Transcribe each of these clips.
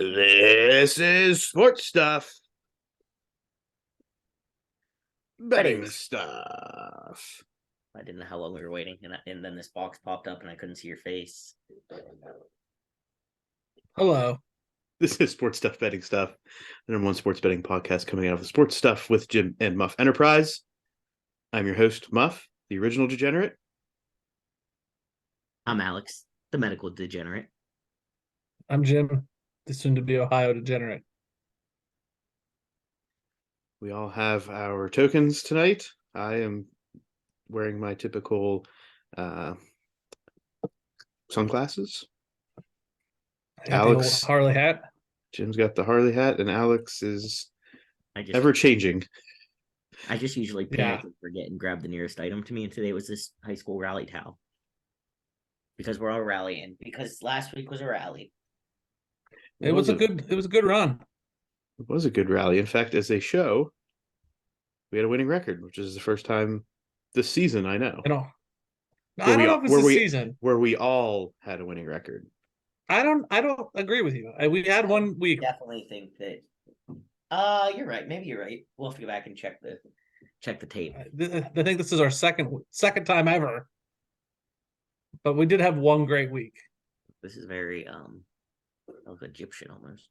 This is sports stuff. Betting stuff. I didn't know how long we were waiting, and then this box popped up, and I couldn't see your face. Hello. This is Sports Stuff Betting Stuff, the #1 sports betting podcast coming out of the Sports Stuff with Jim and Muff Enterprise. I'm your host, Muff, the original degenerate. I'm Alex, the medical degenerate. I'm Jim, the soon-to-be Ohio degenerate. We all have our tokens tonight. I am wearing my typical sunglasses. Alex, Harley hat. Jim's got the Harley hat, and Alex is ever changing. I just usually panic and forget and grab the nearest item to me, and today was this high school rally towel. Because we're all rallying. Because last week was a rally. It was a good run. It was a good rally. In fact, as a show, we had a winning record, which is the first time this season, I know. I don't know if it's this season. Where we all had a winning record. I don't agree with you. We had 1 week. I definitely think that you're right. Maybe you're right. We'll have to go back and check the tape. I think this is our second time ever. But we did have one great week. This is very like Egyptian almost.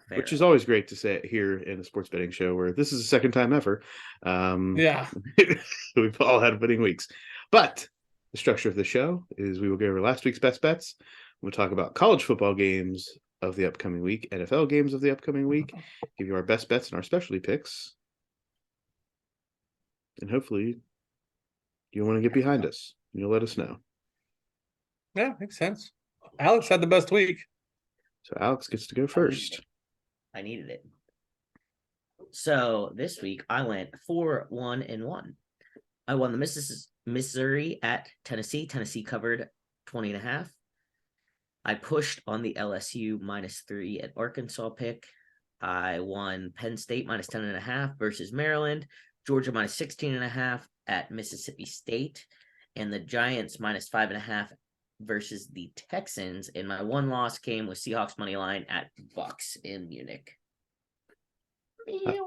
Which is always great to say here in a sports betting show where this is the second time ever. Yeah. We've all had winning weeks. But the structure of the show is we will go over last week's best bets. We'll talk about college football games of the upcoming week, NFL games of the upcoming week, give you our best bets and our specialty picks. And hopefully you'll want to get behind us. You'll let us know. Yeah, makes sense. Alex had the best week. So Alex gets to go first. I needed it. So this week I went 4-1-1. I won the Missouri at Tennessee. Tennessee covered 20.5. I pushed on the LSU -3 at Arkansas pick. I won Penn State -10.5 versus Maryland. Georgia -16.5 at Mississippi State. And the Giants -5.5 versus the Texans. And my one loss came with Seahawks money line at Bucks in Munich.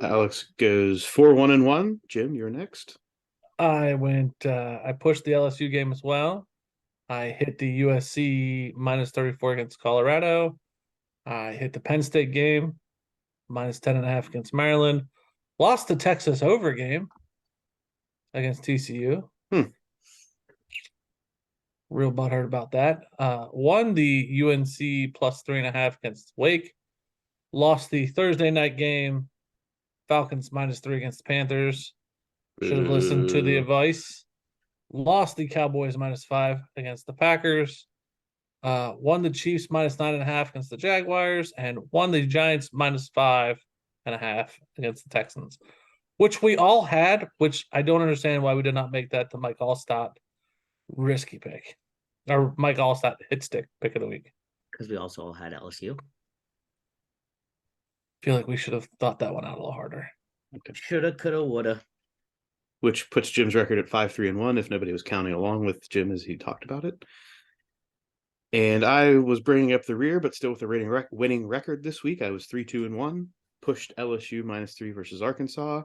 Alex goes 4-1-1. Jim, you're next. I pushed the LSU game as well. I hit the USC -34 against Colorado. I hit the Penn State game -10.5 against Maryland. Lost the Texas over game against TCU. Real butthurt about that. Won the UNC +3.5 against Wake. Lost the Thursday night game. Falcons -3 against the Panthers. Should have listened to the advice. Lost the Cowboys -5 against the Packers. Won the Chiefs -9.5 against the Jaguars, and won the Giants -5.5 against the Texans, which we all had. Which I don't understand why we did not make that the Mike Allstott risky pick, or Mike Allstott hit stick pick of the week. Because we also all had LSU. I feel like we should have thought that one out a little harder. Okay. Shoulda, coulda, woulda. Which puts Jim's record at 5-3-1 if nobody was counting along with Jim as he talked about it. And I was bringing up the rear, but still with a winning record this week. I was 3-2-1, pushed LSU -3 versus Arkansas,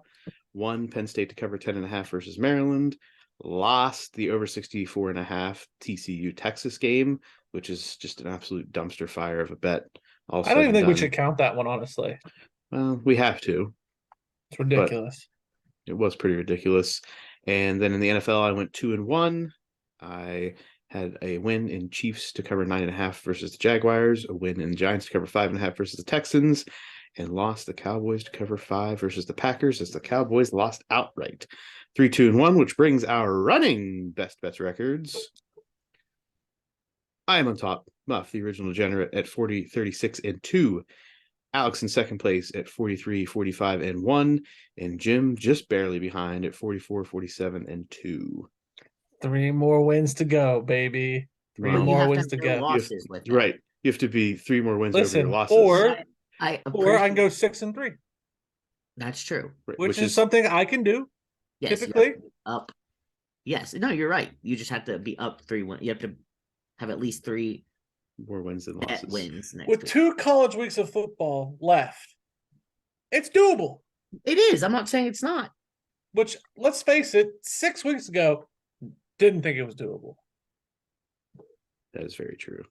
won Penn State to cover 10.5 versus Maryland, lost the over 64.5 TCU Texas game, which is just an absolute dumpster fire of a bet. I don't even think we should count that one, honestly. Well, we have to. It's ridiculous. It was pretty ridiculous. And then in the NFL, I went 2-1. I had a win in Chiefs to cover 9.5 versus the Jaguars, a win in Giants to cover 5.5 versus the Texans, and lost the Cowboys to cover 5 versus the Packers as the Cowboys lost outright. 3-2-1, which brings our running best bets records. I am on top, Muff, the original degenerate, at 40-36-2. Alex in second place at 43-45-1, and Jim just barely behind at 44-47-2. 3 more wins to go, baby. 3 more wins to go. Right. You have to be 3 more wins over your losses. Or I can go 6-3. That's true. Which is something I can do. Yes, typically. Up. Yes. No, you're right. You just have to be up 3-1. You have to have at least 3 More wins than Bet losses. wins next With week. 2 college weeks of football left, it's doable. It is. I'm not saying it's not. Which, let's face it, 6 weeks ago, didn't think it was doable. That is very true.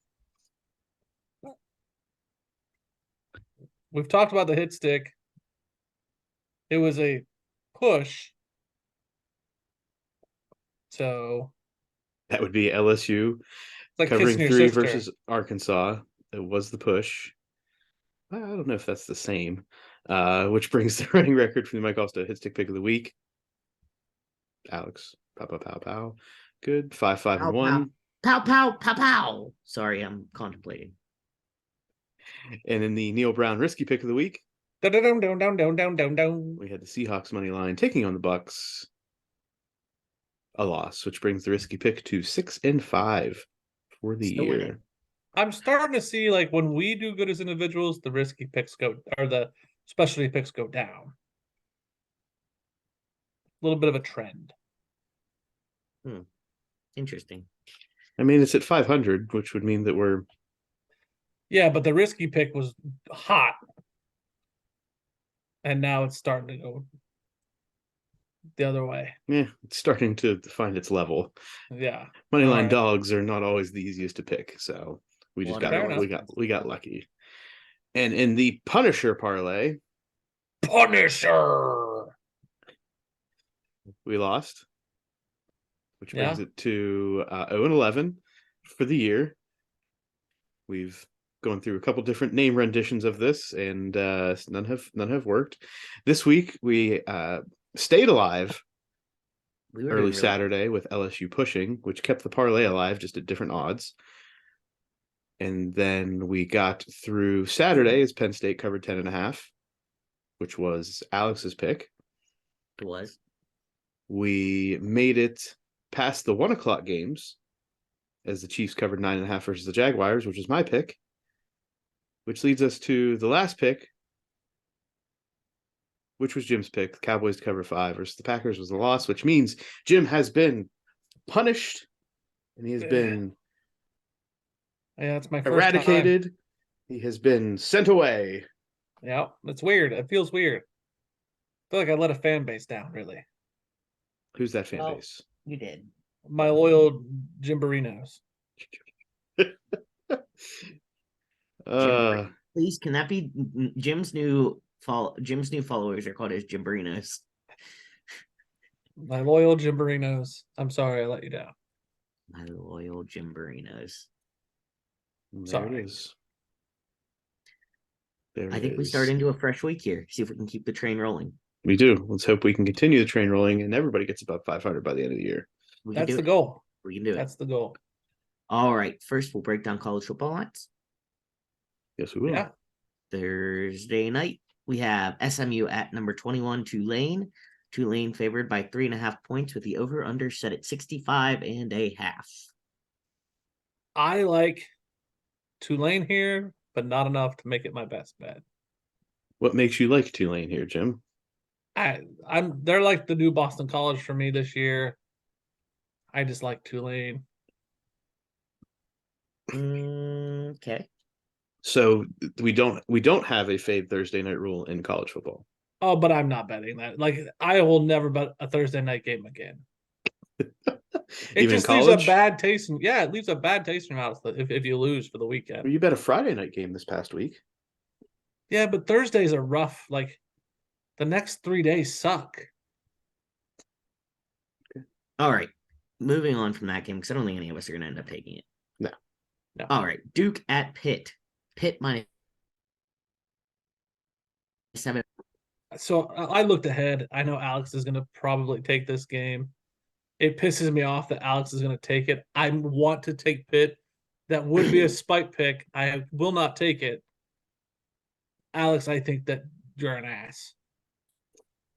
We've talked about the hit stick. It was a push. So That would be LSU it's like covering kissing your 3 sister. versus Arkansas. It was the push. I don't know if that's the same. Which brings the running record for the Mike Alsta hit stick pick of the week. Alex, pow pow pow pow. Good. 5-5-1. Pow, pow, pow, pow. Sorry, I'm contemplating. And in the Neil Brown risky pick of the week, Down, down, down, down, down, down, down, down. we had the Seahawks money line taking on the Bucks. A loss, which brings the risky pick to 6-5 for the Still year. winning. I'm starting to see, like, when we do good as individuals, the risky picks go, or the specialty picks go down. A little bit of a trend. Interesting. I mean, it's at 500, which would mean that we're Yeah, but the risky pick was hot. And now it's starting to go the other way. it's starting to find its level. Yeah. Moneyline Alright. dogs are not always the easiest to pick, so we just Fair enough. we got lucky. And in the Punisher parlay, Punisher. we lost, which brings Yeah. it to 0-11 for the year. We've gone through a couple different name renditions of this, and none have worked. This week we stayed alive We were early doing really Saturday with LSU pushing, which kept the parlay alive just at different odds. And then we got through Saturday as Penn State covered 10.5, which was Alex's pick. It was. We made it past the 1:00 games as the Chiefs covered 9.5 versus the Jaguars, which was my pick, which leads us to the last pick, which was Jim's pick. The Cowboys to cover 5 versus the Packers was the loss, which means Jim has been punished and he has been Yeah, it's my first eradicated. time. He has been sent away. Yeah, it's weird. It feels weird. I feel like I let a fan base down, really. Who's that fan Well, base? You did. My loyal Jimberinos. Please, can that be Jim's new followers are called his Jimberinos. My loyal Jimberinos. I'm sorry I let you down. My loyal Jimberinos. There Sorry. it is. There I it think we is. start into a fresh week here. See if we can keep the train rolling. We do. Let's hope we can continue the train rolling and everybody gets above 500 by the end of the year. We can That's do the it. goal. We can do it. That's the goal. All right. First, we'll break down college football lines. Yes, we will. Yeah. Thursday night, we have SMU at number 21, Tulane. Tulane favored by 3.5 points with the over-under set at 65.5. I like Tulane here, but not enough to make it my best bet. What makes you like Tulane here, Jim? They're like the new Boston College for me this year. I just like Tulane. Okay. So we don't have a fade Thursday night rule in college football. Oh, but I'm not betting that. Like, I will never bet a Thursday night game again. It Even just in leaves college? a bad taste. It leaves a bad taste in your mouth if you lose for the weekend. Well, you bet a Friday night game this past week. Yeah, but Thursdays are rough. Like, the next 3 days suck. All right. Moving on from that game, because I don't think any of us are going to end up taking it. No. All right. Duke at Pitt. Pitt minus 7. So I looked ahead. I know Alex is going to probably take this game. It pisses me off that Alex is going to take it. I want to take Pitt. That would be a spite pick. I will not take it. Alex, I think that you're an ass.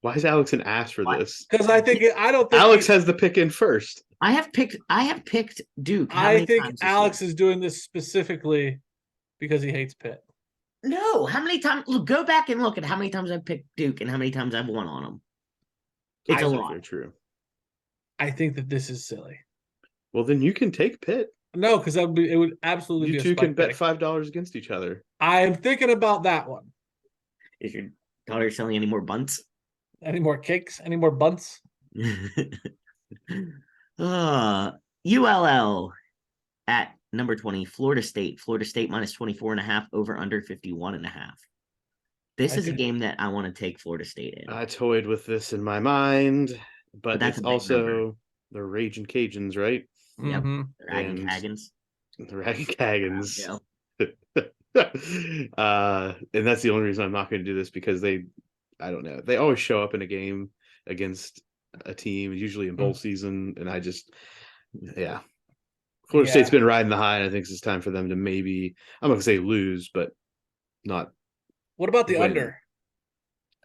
Why is Alex an ass for this? Because I don't think Alex has the pick in first. I have picked Duke. How I many think times this Alex year? is doing this specifically because he hates Pitt. No, how many times? Look, go back and look at how many times I've picked Duke and how many times I've won on them. It's a That's lot. very true. I think that this is silly. Well, then you can take Pitt. No, because it would absolutely be You a two can spike bet pick. $5 against each other. I'm thinking about that one. Is your daughter selling any more bunts? Any more cakes? Any more bunts? ULL at number 20, Florida State. Florida State minus 24.5, over under 51.5. This is a game that I want to take Florida State in. I toyed with this in my mind, but that's it's a big number. also the Raging Cajuns, right? Yep. Mm-hmm. Ragging And Cagans. the Raging Cagans. Yeah. And that's the only reason I'm not going to do this, because I don't know, they always show up in a game against a team, usually in bowl season, and Florida State's been riding the high, and I think it's time for them to maybe, I'm not gonna say lose, but not. What about the win. under?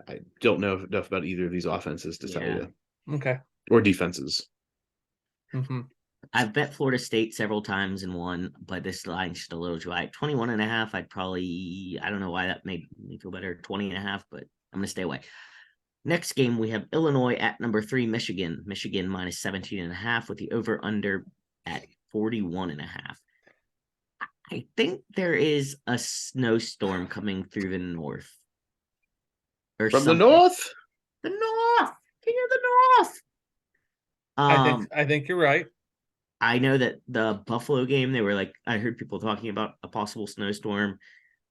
I don't know enough about either of these offenses to tell you, Okay. or defenses. Mm-hmm. I've bet Florida State several times and won, but this line's just a little too high. 21.5, I'd probably, I don't know why that made me feel better. 20.5, but I'm going to stay away. Next game, we have Illinois at number 3, Michigan. Michigan minus 17.5 with the over-under at 41.5. I think there is a snowstorm coming through the north. Or From something. the north? The north! King of the north! I think you're right. I know that the Buffalo game, they were like, I heard people talking about a possible snowstorm.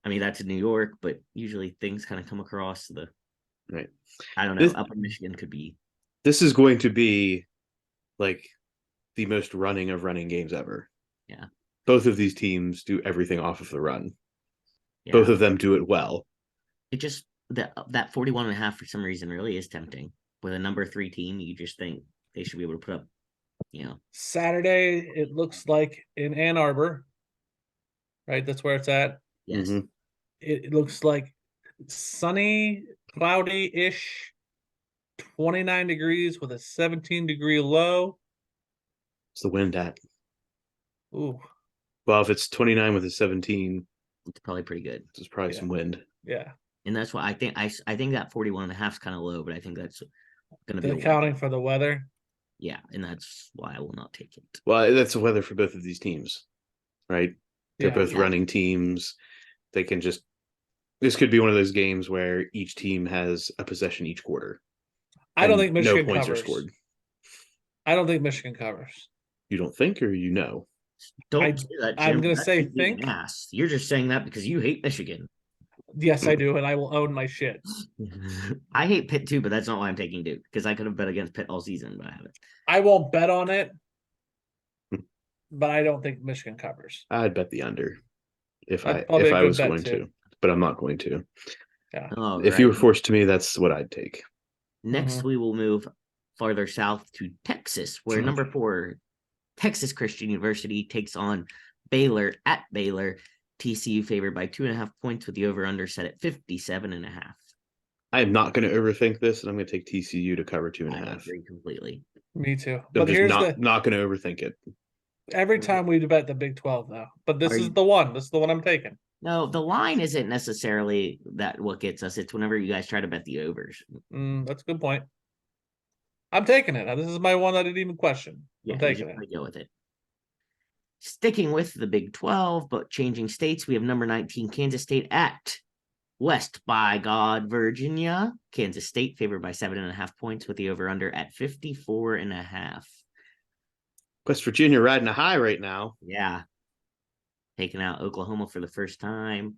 I mean, that's in New York, but usually things kind of come across the Right. I don't know. Upper Michigan could be. This is going to be like the most running of running games ever. Yeah. Both of these teams do everything off of the run. Yeah. Both of them do it well. It just that 41.5 for some reason really is tempting. With a number 3 team, you just think they should be able to put up, Saturday, it looks like in Ann Arbor. Right? That's where it's at. Yes. Mm-hmm. It looks like sunny, cloudy-ish, 29 degrees with a 17-degree low. It's the wind at. Ooh. Well, if it's 29 with a 17, it's probably pretty good. There's probably some wind. Yeah. And that's why I think that 41.5 is kind of low, but I think that's going to be accounting for the weather. Yeah, and that's why I will not take it. Well, that's the weather for both of these teams, right? They're both running teams. They can just. This could be one of those games where each team has a possession each quarter. I don't think Michigan no points covers. are scored. I don't think Michigan covers. You don't think, or you know? Don't do that, Jim. I'm going to say think. You're just saying that because you hate Michigan. Yes, I do, and I will own my shit. I hate Pitt too, but that's not why I'm taking Duke, because I could have bet against Pitt all season, but I haven't. I won't bet on it, but I don't think Michigan covers. I'd bet the under if I was going to, but I'm not going to. Yeah. If you were forced to me, that's what I'd take. Next, we will move farther south to Texas, where number 4, Texas Christian University takes on Baylor at Baylor. TCU favored by 2.5 points with the over-under set at 57.5. I am not going to overthink this, and I'm going to take TCU to cover 2.5. I agree completely. Me too. But here's not going to overthink it. Every time we bet the Big 12 though, but this is the one. This is the one I'm taking. No, the line isn't necessarily that what gets us. It's whenever you guys try to bet the overs. That's a good point. I'm taking it. This is my one I didn't even question. Yeah, I'm taking it. Go with it. Sticking with the Big 12, but changing states, we have number 19, Kansas State at West by God, Virginia. Kansas State favored by 7.5 points with the over-under at 54.5. West Virginia riding a high right now. Yeah. Taking out Oklahoma for the first time.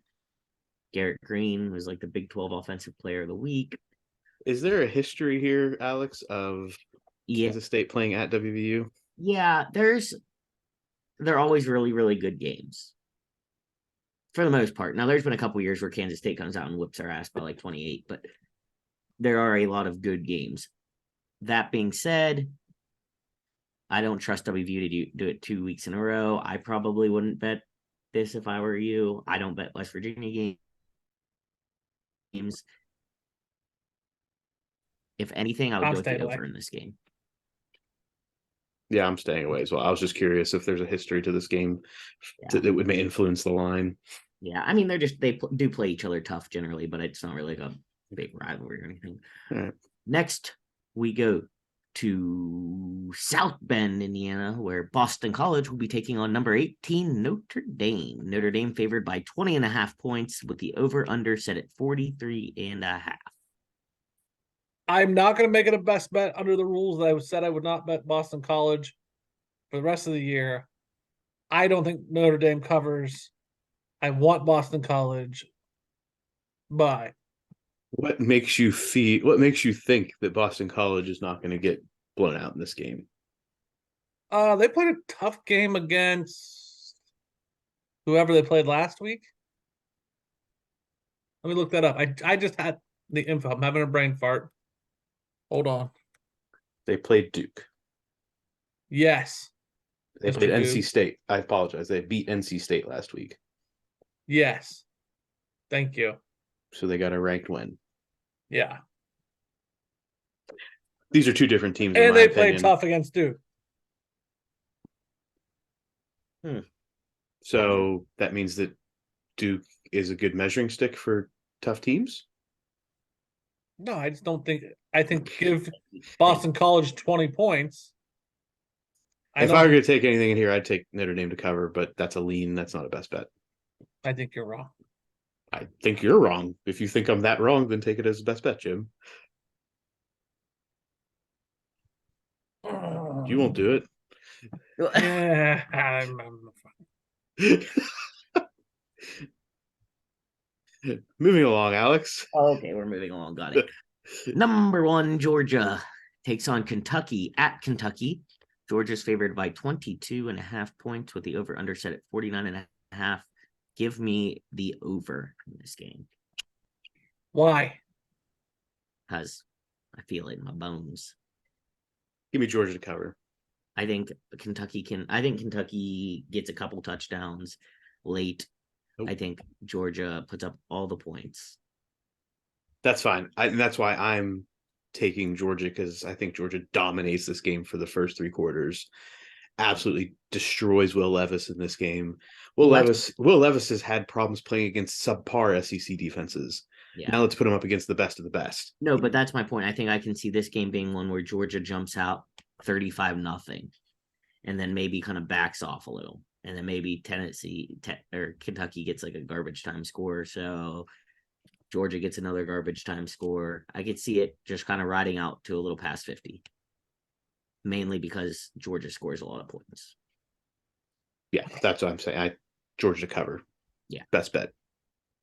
Garrett Green was like the Big 12 Offensive Player of the Week. Is there a history here, Alex, of Kansas State playing at WVU? Yeah, they're always really, really good games. For the most part. Now, there's been a couple years where Kansas State comes out and whips our ass by like 28, but there are a lot of good games. That being said, I don't trust WVU to do it 2 weeks in a row. I probably wouldn't bet this if I were you. I don't bet West Virginia games. If anything, I would go with the over in this game. Yeah, I'm staying away as well. I was just curious if there's a history to this game that would may influence the line. Yeah, I mean, they do play each other tough generally, but it's not really like a big rivalry or anything. All right. Next, we go to South Bend, Indiana, where Boston College will be taking on number 18, Notre Dame. Notre Dame favored by 20.5 points with the over-under set at 43.5. I'm not going to make it a best bet under the rules that I said I would not bet Boston College for the rest of the year. I don't think Notre Dame covers. I want Boston College. Bye. What makes you think that Boston College is not going to get blown out in this game? They played a tough game against whoever they played last week. Let me look that up. I just had the info. I'm having a brain fart. Hold on. They played Duke. Yes. They Mr. played NC Duke. State. I apologize. They beat NC State last week. Yes. Thank you. So they got a ranked win. Yeah. These are two different teams. And they played tough against Duke. So that means that Duke is a good measuring stick for tough teams? No, I just don't think. I think give Boston College 20 points. If I were going to take anything in here, I'd take Notre Dame to cover, but that's a lean. That's not a best bet. I think you're wrong. I think you're wrong. If you think I'm that wrong, then take it as a best bet, Jim. You won't do it. Yeah, Moving along, Alex. Okay, we're moving along. Got it. Number 1, Georgia takes on Kentucky at Kentucky. Georgia's favored by 22.5 points with the over-under set at 49.5. Give me the over in this game. Why? Because I feel it in my bones. Give me Georgia to cover. I think Kentucky gets a couple touchdowns late. Nope. I think Georgia puts up all the points. That's fine. And that's why I'm taking Georgia, because I think Georgia dominates this game for the first 3 quarters. Absolutely destroys Will Levis in this game. Will Levis has had problems playing against subpar SEC defenses. Yeah. Now let's put him up against the best of the best. No, but that's my point. I think I can see this game being one where Georgia jumps out 35-0 and then maybe kind of backs off a little. And then maybe Kentucky gets like a garbage time score. So Georgia gets another garbage time score. I could see it just kind of riding out to a little past 50. Mainly because Georgia scores a lot of points. Yeah, that's what I'm saying. Georgia to cover. Yeah. Best bet.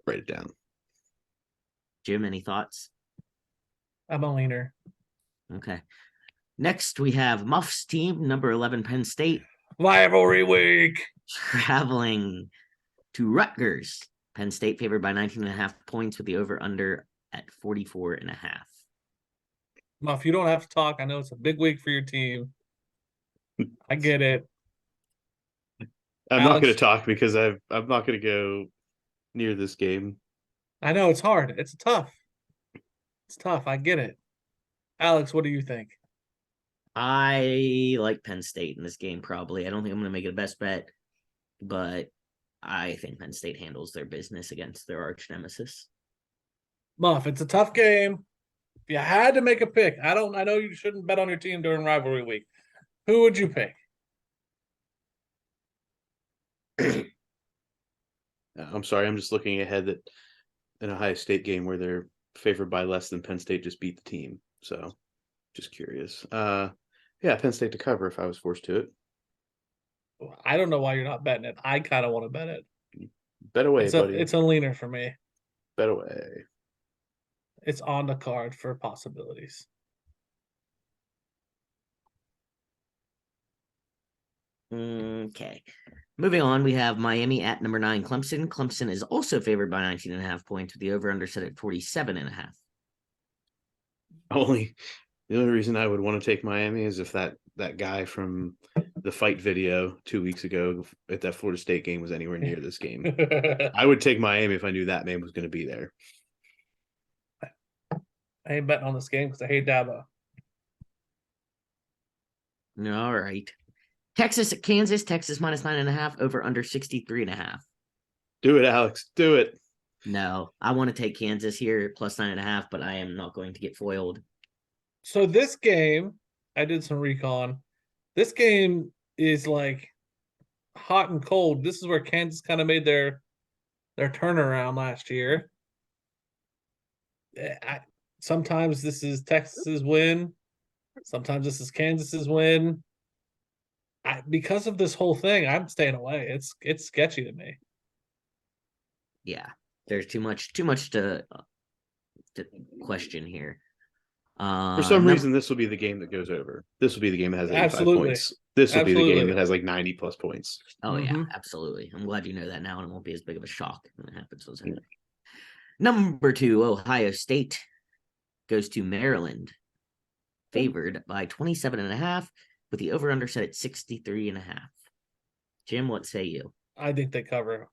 Write it down. Jim, any thoughts? I'm a leaner. Okay. Next, we have Muff's team, number 11, Penn State. Rivalry week. Traveling to Rutgers. Penn State favored by 19.5 points with the over-under at 44.5. Muff, you don't have to talk. I know it's a big week for your team. I get it. I'm not going to talk because I'm not going to go near this game. I know it's hard. It's tough. It's tough. I get it. Alex, what do you think? I like Penn State in this game, probably. I don't think I'm going to make it a best bet, but I think Penn State handles their business against their arch nemesis. Muff, it's a tough game. If you had to make a pick, I know you shouldn't bet on your team during rivalry week. Who would you pick? I'm sorry. I'm just looking ahead that an Ohio State game where they're favored by less than Penn State just beat the team. So just curious. Yeah, Penn State to cover if I was forced to it. I don't know why you're not betting it. I kind of want to bet it. Bet away, buddy. It's a leaner for me. Bet away. It's on the card for possibilities. Okay. Moving on, we have Miami at number 9, Clemson. Clemson is also favored by 19.5 points with the over-under set at 47.5. The only reason I would want to take Miami is if that guy from the fight video 2 weeks ago at that Florida State game was anywhere near this game. I would take Miami if I knew that man was going to be there. I ain't betting on this game because I hate Dabo. All right. Texas at Kansas. Texas minus 9.5 over under 63.5. Do it, Alex. Do it. No, I want to take Kansas here plus 9.5, but I am not going to get foiled. So this game I did some recon. This game is like hot and cold. This is where Kansas kind of made their turnaround last year. Sometimes this is Texas's win. Sometimes this is Kansas's win. Because of this whole thing, I'm staying away. It's sketchy to me. Yeah, there's too much to question here. For some reason, this will be the game that goes over. This will be the game that has 85 Absolutely. points. This will be the game Absolutely. that has like 90 plus points. Oh yeah, Mhm. absolutely. I'm glad you know that now, and it won't be as big of a shock when it happens. Number 2, Ohio State goes to Maryland, favored by 27.5, with the over/under set at 63.5. Jim, what say you? I think they cover.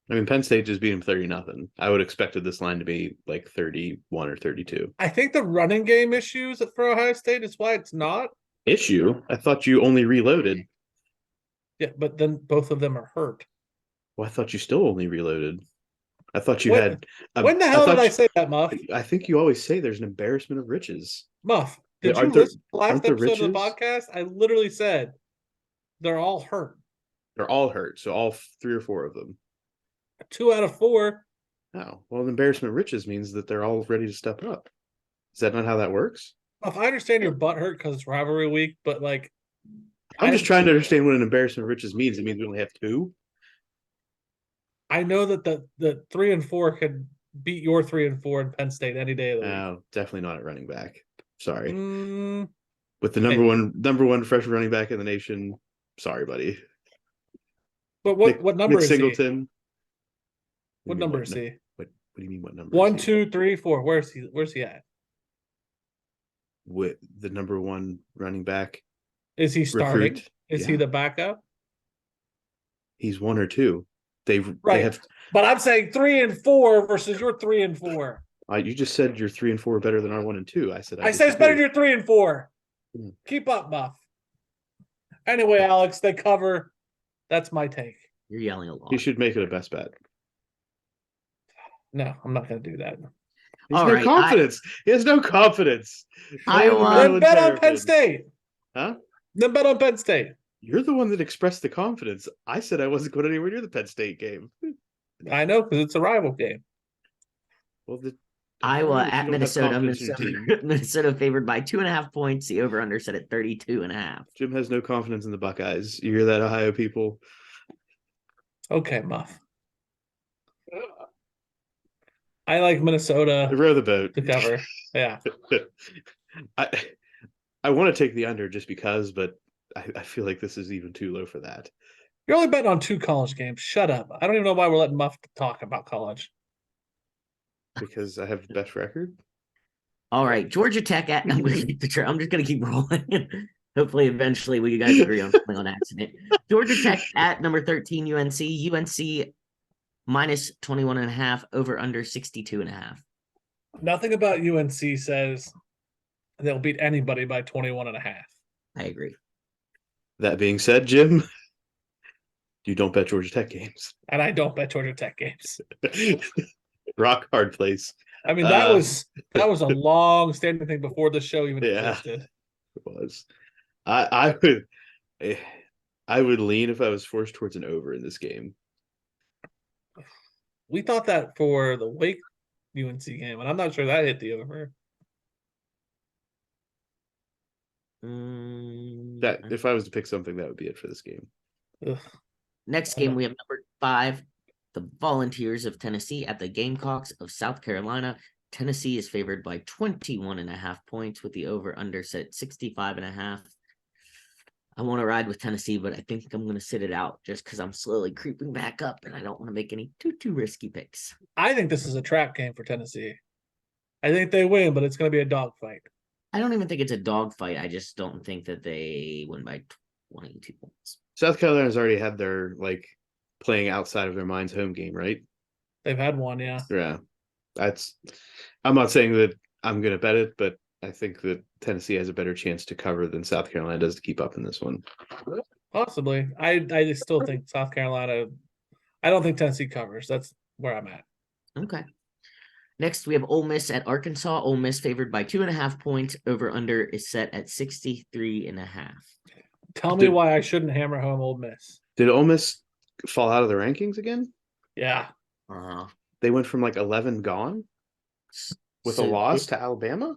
I mean, Penn State just beat him 30-0. I would have expected this line to be like 31 or 32. I think the running game issues for Ohio State is why it's not. Issue? I thought you only reloaded. Yeah, but then both of them are hurt. Well, I thought you still only reloaded. I thought you When- had. When the hell did I say that, Muff? I think you always say there's an embarrassment of riches. Muff, did you Aren't there- listen to the last aren't there episode of the riches? podcast? I literally said they're all hurt. They're all hurt. So all 3 or 4 of them. 2 out of 4. Oh, well, embarrassment of riches means that they're all ready to step up. Is that not how that works? Muff, I understand your butt hurt because it's rivalry week, but like, I'm just trying to understand what an embarrassment of riches means. It means we only have 2. I know that the 3 and 4 could beat your 3 and 4 in Penn State any day of the week. Oh, definitely not at running back. Sorry. Mm, With the number one freshman running back in the nation. Sorry, buddy. but what number Nick is he? Singleton. What number is he? What do you mean? What number? 1, is he? 2, 3, 4. Where's he at? With the number 1 running back Is he starting? recruit. Is he Yeah. the backup? He's 1 or 2. They Right. have. But I'm saying 3 and 4 versus your 3 and 4. You just said your 3 and 4 are better than our 1 and 2. I said I said it's better than your 3 and 4. Hmm. Keep up, Muff. Anyway, Alex, they cover. That's my take. You're yelling a lot. You should make it a best bet. No, I'm not going to do that. He has All no right, confidence. He has no confidence. Iowa- Then bet on Penn State. Huh? Then bet on Penn State. You're the one that expressed the confidence. I said I wasn't going anywhere near the Penn State game. I know because it's a rival game. Well, Iowa you at don't have Minnesota. confidence in your Minnesota, Minnesota favored by 2.5 points. The over/under set at 32.5. Jim has no confidence in the Buckeyes. You hear that, Ohio people? Okay, Muff. I like Minnesota Row the boat. to cover. Yeah. I want to take the under just because, but I feel like this is even too low for that. You're only betting on 2 college games. Shut up. I don't even know why we're letting Muff talk about college. Because I have the best record. All right, Georgia Tech at. I'm just gonna keep rolling. Hopefully, eventually, we guys agree on something on accident. Georgia Tech at number 13, UNC. UNC minus 21.5, over under 62.5. Nothing about UNC says they'll beat anybody by 21.5. I agree. That being said, Jim, you don't bet Georgia Tech games. And I don't bet Georgia Tech games. Rock hard place. I mean, that was a long standing thing before the show even existed. It was. I would lean if I was forced towards an over in this game. We thought that for the Wake UNC game, and I'm not sure that hit the over. That if I was to pick something, that would be it for this game. Ugh. Next game, we have number 5, the Volunteers of Tennessee at the Gamecocks of South Carolina. Tennessee is favored by 21.5 points with the over/under set at 65.5. I want to ride with Tennessee, but I think I'm going to sit it out just because I'm slowly creeping back up, and I don't want to make any too risky picks. I think this is a trap game for Tennessee. I think they win, but it's going to be a dogfight. I don't even think it's a dogfight. I just don't think that they win by 22 points. South Carolina's already had their playing outside of their minds home game, right? They've had one, yeah. Yeah. I'm not saying that I'm going to bet it, but I think that Tennessee has a better chance to cover than South Carolina does to keep up in this one. Possibly. I still think South Carolina. I don't think Tennessee covers. That's where I'm at. Okay. Next, we have Ole Miss at Arkansas. Ole Miss favored by 2.5 points. Over under is set at 63.5. Tell me why I shouldn't hammer home Ole Miss. Did Ole Miss fall out of the rankings again? Yeah. They went from like 11 gone with a loss to Alabama.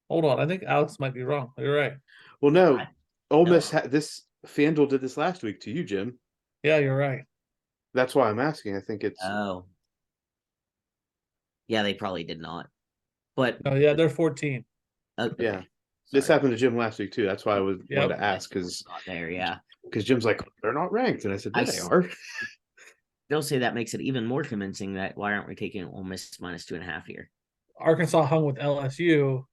Hold on, I think Alex might be wrong. You're right. Well, no, Ole Miss no. this FanDuel did this last week to you, Jim. Yeah, you're right. That's why I'm asking. I think it's Oh. Yeah, they probably did not. But Oh yeah, they're 14. okay. yeah. This happened to Jim last week too. That's why I wanted to ask because there, yeah. Because Jim's like, they're not ranked, and I said, yeah, they are. They'll say that makes it even more convincing that why aren't we taking Ole Miss minus 2.5 here? Arkansas hung with LSU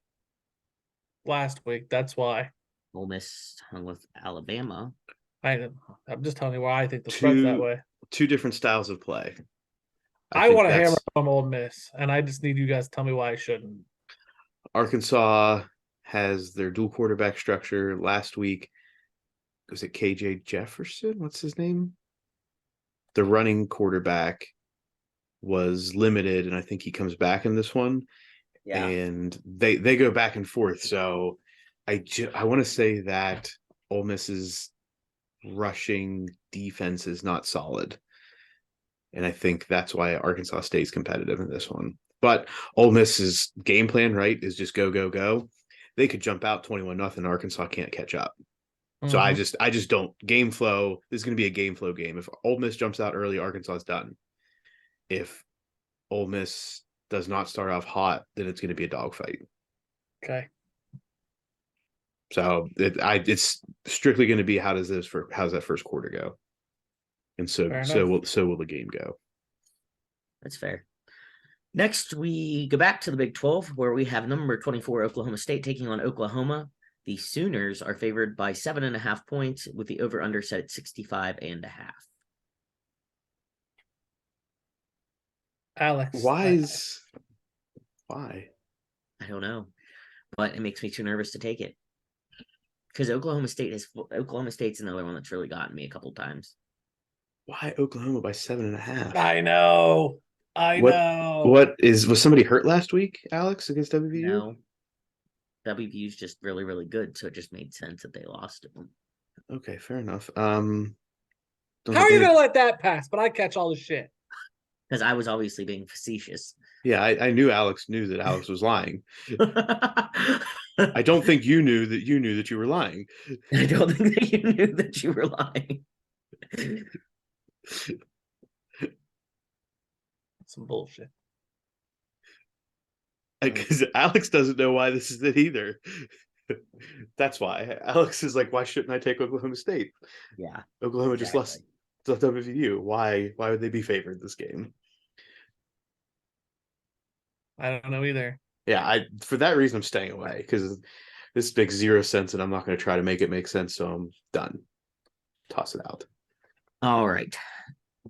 last week. That's why. Ole Miss hung with Alabama. I'm just telling you why I think the spread's that way. Two different styles of play. I want to hammer home Ole Miss, and I just need you guys to tell me why I shouldn't. Arkansas has their dual quarterback structure. Last week, was it KJ Jefferson? What's his name? The running quarterback was limited, and I think he comes back in this one. Yeah. And they go back and forth. So I want to say that Ole Miss's rushing defense is not solid. And I think that's why Arkansas stays competitive in this one. But Ole Miss's game plan, right, is just go, go, go. They could jump out 21-0. Arkansas can't catch up. So I just don't game flow. This is going to be a game flow game. If Ole Miss jumps out early, Arkansas is done. If Ole Miss does not start off hot, then it's going to be a dogfight. Okay. So it's strictly going to be how's that first quarter go, and so will the game go. That's fair. Next, we go back to the Big 12, where we have number 24 Oklahoma State taking on Oklahoma. The Sooners are favored by 7.5 points, with the over/under set at 65.5. Alex, why? I don't know, but it makes me too nervous to take it because Oklahoma State's another one that's really gotten me a couple times. Why Oklahoma by 7.5? I know. Was somebody hurt last week, Alex, against WVU? No. WVU's just really, really good, so it just made sense that they lost it. Okay, fair enough. How are you gonna let that pass? But I catch all the shit. Because I was obviously being facetious. Yeah, I knew Alex knew that Alex was lying. I don't think you knew that you were lying. I don't think that you knew that you were lying. Some bullshit. Because Alex doesn't know why this is it either. That's why. Alex is like, why shouldn't I take Oklahoma State? Yeah. Oklahoma just lost to WVU. Why would they be favored this game? I don't know either. Yeah, for that reason I'm staying away because this makes zero sense and I'm not going to try to make it make sense, so I'm done. Toss it out. All right.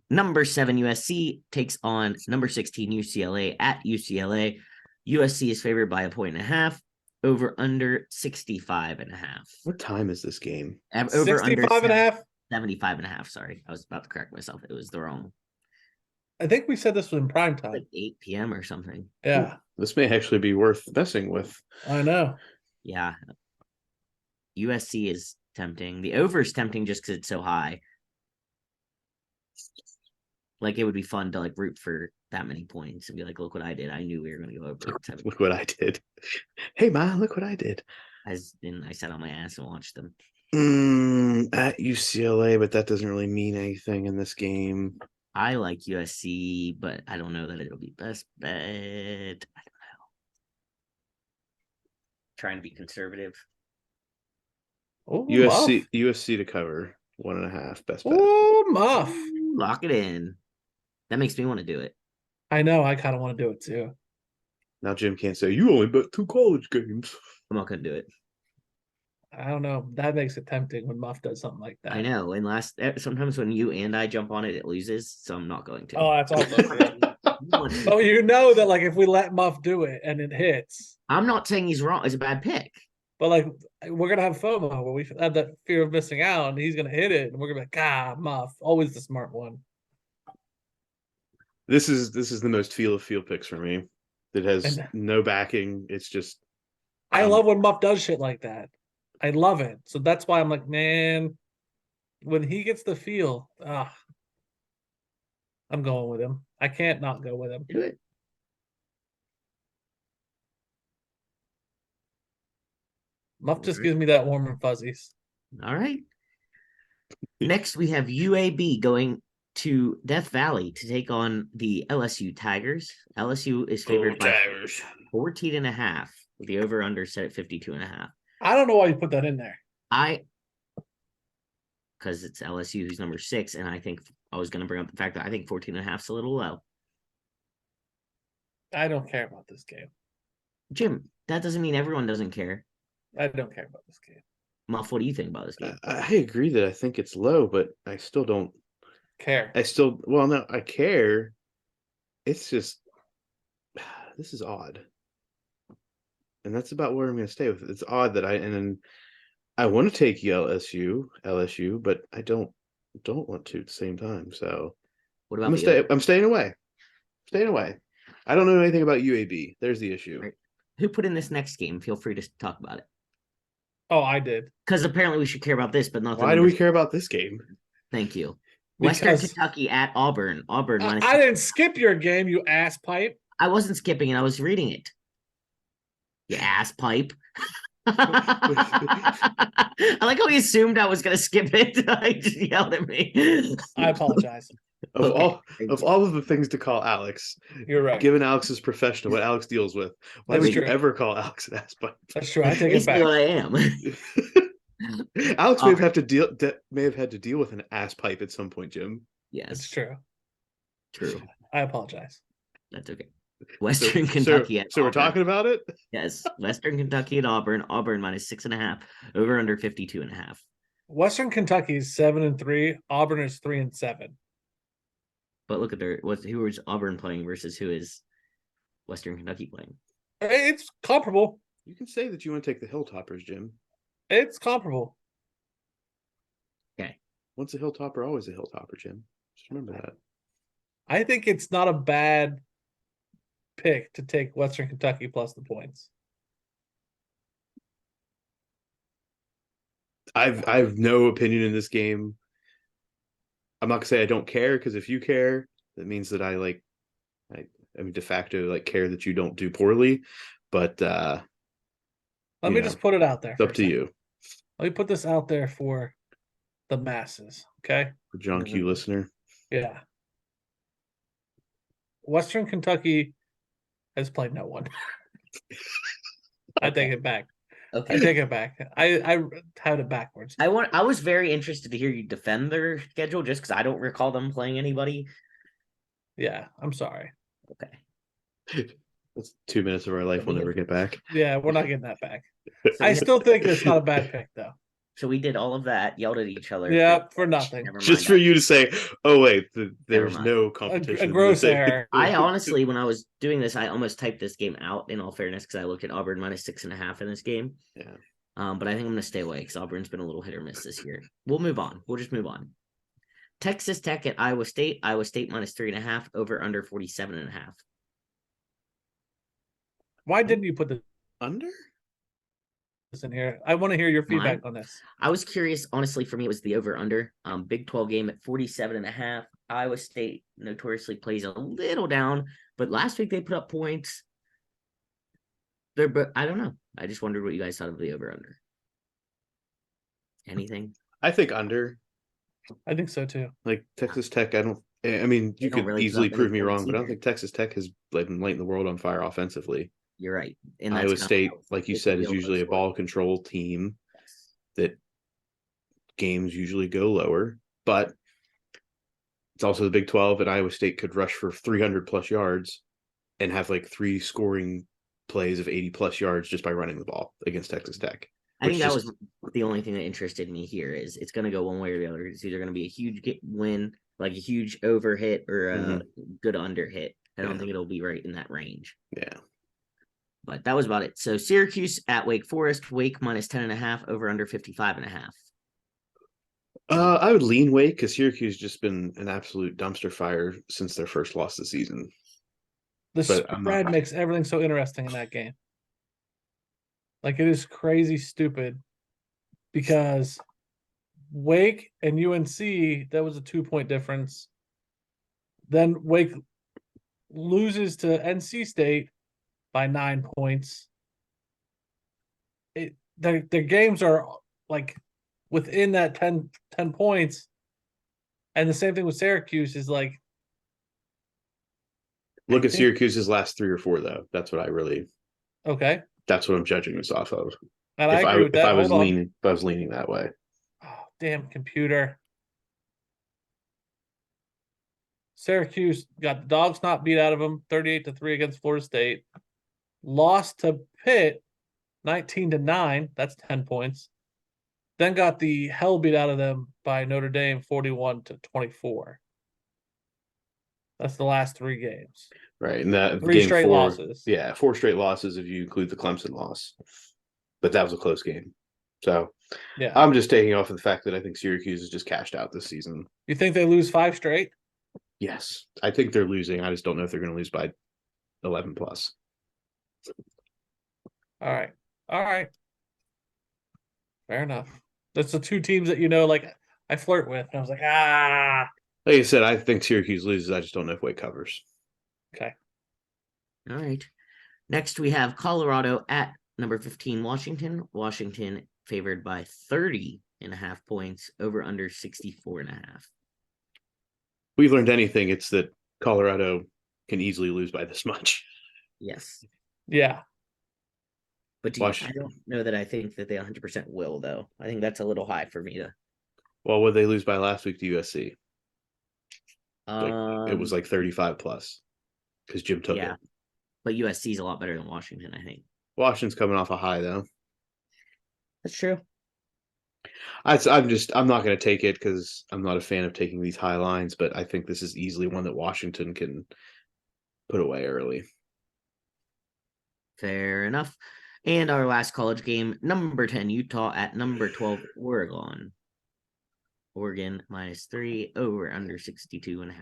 Number 7 USC takes on number 16 UCLA at UCLA. USC is favored by 1.5. Over under 65.5. What time is this game? Over 65.5? 75.5. Sorry, I was about to correct myself. It was the wrong. I think we said this was in prime time, like 8 p.m. or something. Yeah, this may actually be worth messing with. I know. Yeah, USC is tempting. The over is tempting just because it's so high. Like it would be fun to like root for that many points and be like, look what I did. I knew we were going to go over. Look what I did. Hey, man, look what I did. I sat on my ass and watched them. At UCLA, but that doesn't really mean anything in this game. I like USC, but I don't know that it'll be best bet. I don't know. Trying to be conservative. Oh, USC to cover 1.5 best bet. Oh, Muff. Lock it in. That makes me want to do it. I know. I kind of want to do it too. Now Jim can't say you only bet 2 college games. I'm not going to do it. I don't know. That makes it tempting when Muff does something like that. I know. And sometimes when you and I jump on it, it loses. So I'm not going to. Oh, that's awesome. Oh, you know that like if we let Muff do it and it hits. I'm not saying he's wrong. It's a bad pick. But like we're gonna have FOMO where we have that fear of missing out, and he's gonna hit it, and we're gonna be like, Muff, always the smart one. This is the most feel picks for me. that has And- no backing. It's just I love when Muff does shit like that. I love it. So that's why I'm like, man, when he gets the feel, I'm going with him. I can't not go with him. Do it. Muff just Alright. gives me that warm and fuzzies. All right. Next, we have UAB going to Death Valley to take on the LSU Tigers. LSU is favored by Tigers. 14.5, with the over-under set at 52.5. I don't know why you put that in there. Because it's LSU who's number 6, and I think I was going to bring up the fact that I think 14.5 is a little low. I don't care about this game. Jim, that doesn't mean everyone doesn't care. I don't care about this game. Muff, what do you think about this game? I agree that I think it's low, but I still don't. Care. Well, no, I care. It's just, this is odd. And that's about where I'm going to stay with it. It's odd that I want to take LSU, but I don't want to at the same time. So What about I'm staying away. Staying away. I don't know anything about UAB. There's the issue. Right. Who put in this next game? Feel free to talk about it. Oh, I did. Because apparently we should care about this, but not the Why do we numbers. care about this game? Thank you. Western Because Kentucky at Auburn. Auburn minus. I didn't skip your game, you ass pipe. I wasn't skipping it. I was reading it. You ass pipe. I like how he assumed I was going to skip it. He just yelled at me. I apologize. Of Okay, all of the things to call Alex, You're right. given Alex's profession, what Alex deals with, why That's would you true. ever call Alex an ass pipe? That's true. I take it Basically back. what I am. Alex may have had to deal with an ass pipe at some point, Jim. Yes, It's true. true. I apologize. That's okay. Western Kentucky at So we're Auburn. talking about it? Yes, Western Kentucky at Auburn. Auburn minus 6.5. Over under 52.5. Western Kentucky is 7-3. Auburn is 3-7. But look at who is Auburn playing versus who is Western Kentucky playing. It's comparable. You can say that you want to take the Hilltoppers, Jim. It's comparable. Okay. Once a Hilltopper, always a Hilltopper, Jim. Just remember that. I think it's not a bad pick to take Western Kentucky plus the points. I've no opinion in this game. I'm not gonna say I don't care, because if you care, that means that I mean de facto care that you don't do poorly. But Let me just put it out there. it's up to you. Let me put this out there for the masses. Okay. For John Q listener. Yeah. Western Kentucky has played no one. I take it back. Okay. I take it back. I had it backwards. I was very interested to hear you defend their schedule just because I don't recall them playing anybody. Yeah, I'm sorry. Okay. That's 2 minutes of our life we'll never get back. Yeah, we're not getting that back. So I we- still think it's not a bad pick though. So we did all of that, yelled at each other. Yeah, for nothing. Never Just mind for that. you to say, oh wait, there's mind. no A competition. gross in this error. I honestly, when I was doing this, I almost typed this game out, in all fairness, because I looked at Auburn minus 6.5 in this game. Yeah. But I think I'm going to stay away because Auburn's been a little hit or miss this year. We'll move on. We'll just move on. Texas Tech at Iowa State. Iowa State minus 3.5. Over under 47.5. Why didn't you put this Under? in here? I want to hear your feedback on this. I was curious. Honestly, for me, it was the over under. Big 12 game at 47.5. Iowa State notoriously plays a little down, but last week they put up points. But I don't know. I just wondered what you guys thought of the over under. Anything? I think under. I think so too. Like Texas Tech, I mean, They you don't could really easily put up any prove me wrong, points but I don't either. think Texas Tech has been lighting the world on fire offensively. You're right. And that's Iowa kind of State, how like you it's said, is built usually a for. ball control team Yes. that games usually go lower, but it's also the Big 12, and Iowa State could rush for 300 plus yards and have 3 scoring plays of 80 plus yards just by running the ball against Texas Tech. I think which that just- was the only thing that interested me here is it's going to go one way or the other. It's either going to be a huge win, like a huge over hit, or a good under hit. I don't Yeah. think it'll be right in that range. Yeah. But that was about it. So Syracuse at Wake Forest. Wake minus 10.5. Over under 55.5. I would lean Wake because Syracuse just been an absolute dumpster fire since their first loss this season. The But I'm not- spread makes everything so interesting in that game. Like it is crazy stupid because Wake and UNC, that was a 2-point difference. Then Wake loses to NC State by 9 points. Their games are like within that 10 points. And the same thing with Syracuse is like. Look I at think- Syracuse's last 3 or 4, though. That's what Okay. that's what I'm judging this off of. And I agree with that. Hold on. If I was leaning that way. Oh, damn computer. Syracuse got the dogs not beat out of them 38-3 against Florida State. Lost to Pitt 19-9. That's 10 points. Then got the hell beat out of them by Notre Dame 41-24. That's the last 3 games. Right. And that 3 game straight 4, losses. yeah, 4 straight losses if you include the Clemson loss. But that was a close game. So Yeah. I'm just taking off of the fact that I think Syracuse is just cashed out this season. You think they lose 5 straight? Yes. I think they're losing. I just don't know if they're going to lose by 11 plus. All right. All right. Fair enough. That's the 2 teams that like I flirt with. And I was like, Like I said, I think Syracuse loses. I just don't know if Wake covers. okay. All right. Next, we have Colorado at number 15, Washington. Washington favored by 30.5 points, over under 64.5. We've learned anything, it's that Colorado can easily lose by this much. Yes. Yeah. But I don't know that I think that they 100% will, though. I think that's a little high for me to. Well, what did they lose by last week to USC? It was Um, like 35 plus because Jim took yeah. it. But USC is a lot better than Washington, I think. Washington's coming off a high, though. That's true. I'm not going to take it because I'm not a fan of taking these high lines, but I think this is easily one that Washington can put away early. Fair enough. And our last college game, number 10, Utah at number 12, Oregon. Oregon -3, over under 62.5.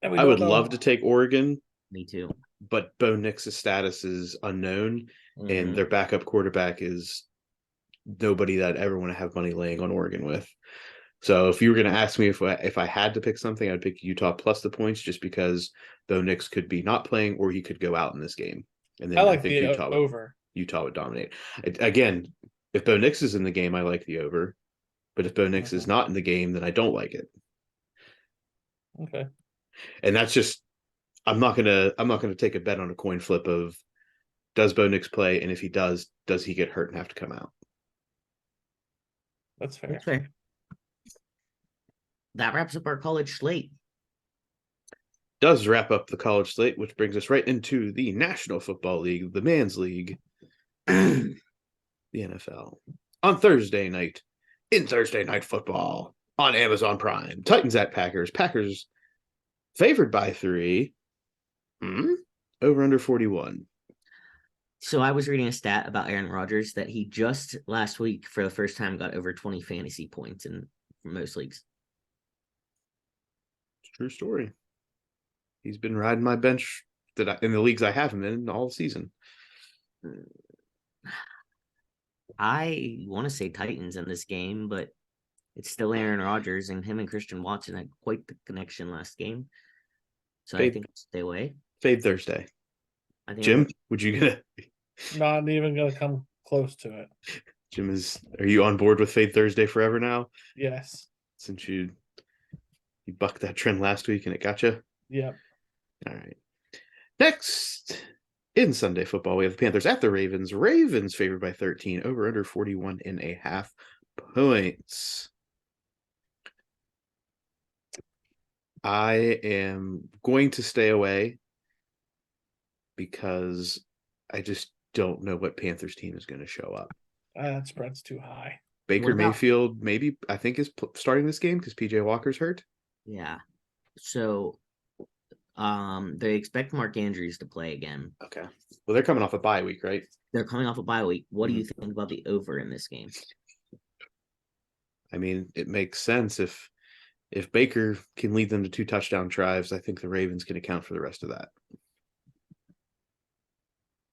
I would love to take Oregon, Me too. but Bo Nix's status is unknown, and Mhm. their backup quarterback is nobody that I ever want to have money laying on Oregon with. So if you were going to ask me if I had to pick something, I'd pick Utah plus the points, just because Bo Nix could be not playing or he could go out in this game, and then I like think the over. Utah would dominate. Again, if Bo Nix is in the game, I like the over. But if Bo Nix is not in the game, then I don't like it. Okay. And that's just I'm not gonna take a bet on a coin flip of does Bo Nix play, and if he does he get hurt and have to come out? That's fair. That's fair. That wraps up our college slate. Does wrap up the college slate, which brings us right into the National Football League, the Man's League, the NFL. On Thursday night, in Thursday Night Football on Amazon Prime, Titans at Packers. Packers favored by 3. Over under 41. So I was reading a stat about Aaron Rodgers that he just last week, for the first time, got over 20 fantasy points in most leagues. True story. He's been riding my bench in the leagues I have him in all season. I want to say Titans in this game, but it's still Aaron Rodgers, and him and Christian Watson had quite the connection last game. So I think stay away. Fade Thursday. I think Jim, would you get it? Not even gonna come close to it. Jim, are you on board with Fade Thursday forever now? Yes. Since you bucked that trend last week and it got you? Yep. All right. Next, in Sunday football, we have the Panthers at the Ravens. Ravens favored by 13, over under 41.5 points. I am going to stay away because I just don't know what Panthers team is going to show up. That spread's too high. Baker Mayfield, maybe, I think, is starting this game because PJ Walker's hurt. Yeah. So they expect Mark Andrews to play again. Okay. Well, they're coming off a bye week, right? They're coming off a bye week. What do you think about the over in this game? I mean, it makes sense if if Baker can lead them to 2 touchdown drives, I think the Ravens can account for the rest of that.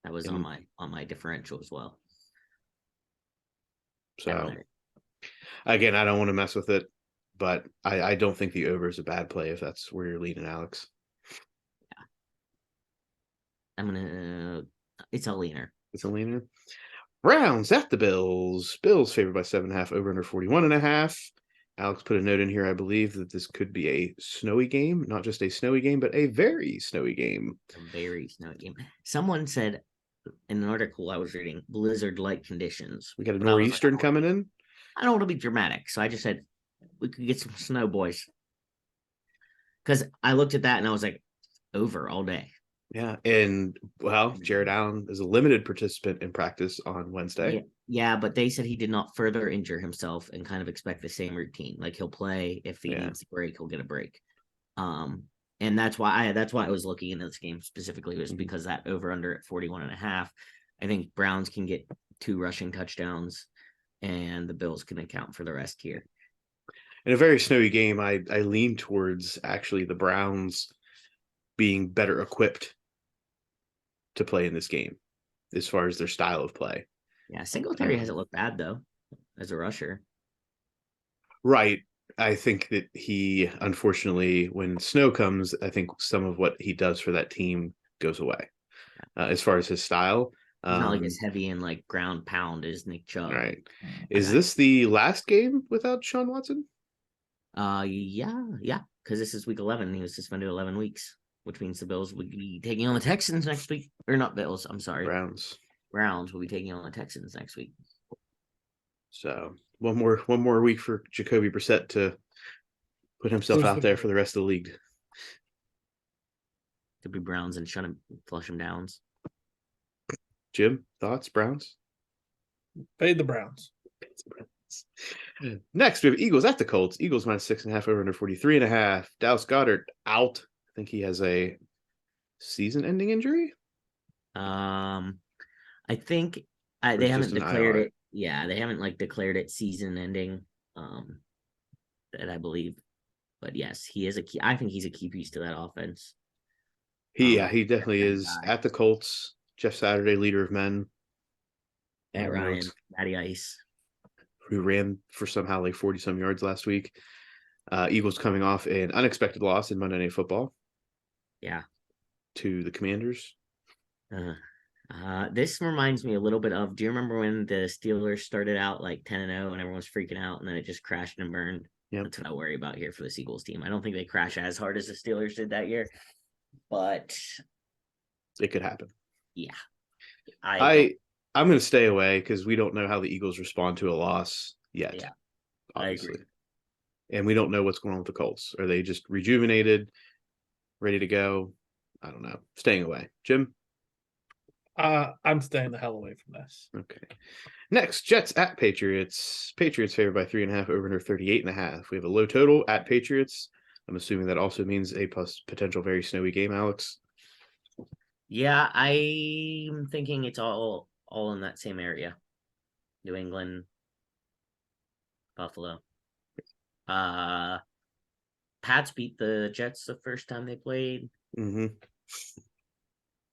That was on my differential as well. So again, I don't want to mess with it, but I don't think the over is a bad play if that's where you're leaning, Alex. Yeah. It's a leaner. It's a leaner. Browns at the Bills. Bills favored by 7.5, over under 41.5. Alex put a note in here, I believe, that this could be a snowy game, not just a snowy game, but a very snowy game. A very snowy game. Someone said in an article I was reading, blizzard-like conditions. We got a nor'eastern coming in. I don't want to be dramatic, so I just said we could get some snow, boys. Because I looked at that and I was like, over all day. Yeah, and well, Jared Allen is a limited participant in practice on Wednesday. Yeah, but they said he did not further injure himself and kind of expect the same routine. Like he'll play if he needs a break, he'll get a break. And that's why I was looking into this game specifically, was because that over under at 41.5. I think Browns can get 2 rushing touchdowns and the Bills can account for the rest here. In a very snowy game, I lean towards actually the Browns being better equipped to play in this game as far as their style of play. Yeah, Singletary hasn't looked bad though as a rusher. Right. I think that he, unfortunately, when snow comes, I think some of what he does for that team goes away. As far as his style, he's not like as heavy in like ground pound as Nick Chubb. Right. Is this the last game without Sean Watson? Yeah, because this is week 11. He was suspended 11 weeks, which means the Bills would be taking on the Texans next week. Or not Bills, I'm sorry. Browns will be taking on the Texans next week. So one more week for Jacoby Brissett to put himself out there for the rest of the league. Could be Browns and flush him downs. Jim, thoughts? Browns? Fade the Browns. Next, we have Eagles at the Colts. Eagles minus 6.5, over under 43.5. Dallas Goedert out. I think he has a season-ending injury. I think they haven't declared it. Yeah, they haven't declared it season-ending. That I believe, but yes, he is a key. I think he's a key piece to that offense. He definitely is. At the Colts, Jeff Saturday, leader of men. Matt Ryan, Matty Ice, who ran for somehow 40-some yards last week. Eagles coming off an unexpected loss in Monday Night Football. Yeah. To the Commanders. This reminds me a little bit of, do you remember when the Steelers started out 10-0 and everyone was freaking out and then it just crashed and burned? Yep. That's what I worry about here for this Eagles team. I don't think they crash as hard as the Steelers did that year, but it could happen. Yeah. I'm going to stay away because we don't know how the Eagles respond to a loss yet. Yeah, obviously. I agree. And we don't know what's going on with the Colts. Are they just rejuvenated, ready to go? I don't know. Staying away. Jim? I'm staying the hell away from this. Okay. Next, Jets at Patriots. Patriots favored by 3.5, over under 38.5. We have a low total at Patriots. I'm assuming that also means a potential very snowy game, Alex. Yeah, I'm thinking it's all in that same area. New England, Buffalo. Pats beat the Jets the first time they played. Mm-hmm.